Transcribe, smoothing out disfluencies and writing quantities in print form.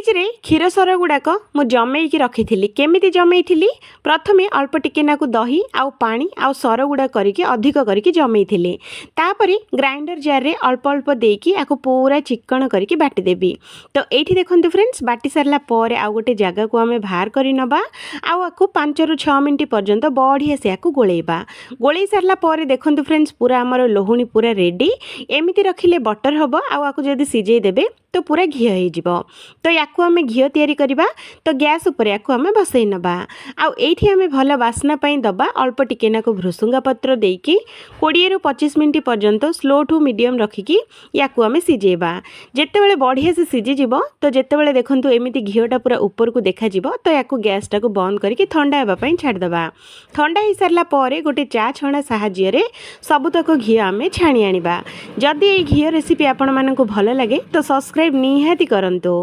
Fridge रे क्षीर sir गुड़ाक मु जमेकी रखी केमिति जमेइथिली प्रथमे अल्प टिके नाकु दही आउ पानी आउ सर गुड़ा करके अधिक करके जमेइथिली तापरे ग्राइंडर जार रे अल्प अल्प देकी आकु पूरा चिकन करके बाटी देबी। तो एठी देखंतु फ्रेंड्स बाटी सारला परे आउ गोटे जगह को आमे बाहर करि नबा आउ आकु 5 रु 6 मिनिट पर्यंत बढ़िया से आकु गोलेबा। गोलेई सारला परे देखंतु फ्रेंड्स पूरा हमर लोहुणी पूरा रेडी। एमिति रखिले बटर हबो आउ आकु जदी सिजेई देबे तो पूरा घी हो जिवो। तो याकु आमे घी तैयारी करिबा। तो गैस ऊपर याकु आमे बसई नबा आउ एठी आमे भलो वासना पई दबा अल्प टिके नाकु भृसुंगा पत्र देकी 20 रु 25 मिनिट पर्यंत स्लो टू मीडियम रखिकी याकु आमे सिजेबा। जेते बेले बढ़िया से सिजी जिवो तो जेते बेले देखंतु एमिति घीटा पूरा ऊपर को देखा जिवो तो याकु गैस टाकु बंद करके ठंडा हेबा पई छाड़ दबा। ठंडा ही सारला परे गोटे चा छणा साहाय्य रे सबुतक घी आमे छाणी आनिबा। जदि ए घी रेसिपी आपण मानकु भलो लागे तो सब्सक्राइब निहाती करंतु।